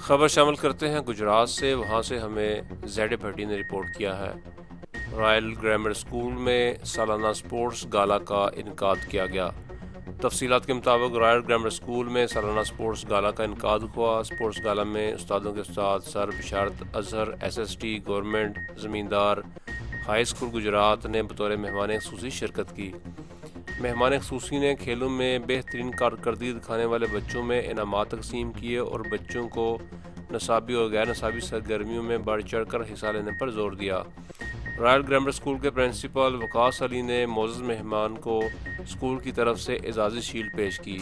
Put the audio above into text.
خبر شامل کرتے ہیں گجرات سے، وہاں سے ہمیں زیڈ بھٹی نے رپورٹ کیا ہے۔ رائل گرامر اسکول میں سالانہ سپورٹس گالا کا انعقاد کیا گیا۔ تفصیلات کے مطابق رائل گرامر اسکول میں سالانہ سپورٹس گالا کا انعقاد ہوا۔ سپورٹس گالا میں استادوں کے استاد سر بشارت Azhar S S T government زمیندار ہائی اسکول گجرات نے بطور مہمان خصوصی شرکت کی۔ مہمان خصوصی نے کھیلوں میں بہترین کارکردگی دکھانے والے بچوں میں انعامات تقسیم کیے اور بچوں کو نصابی اور غیر نصابی سرگرمیوں میں بڑھ چڑھ کر حصہ لینے پر زور دیا۔ رائل گرامر اسکول کے پرنسپل وقاص علی نے معزز مہمان کو اسکول کی طرف سے اعزازی شیلڈ پیش کی۔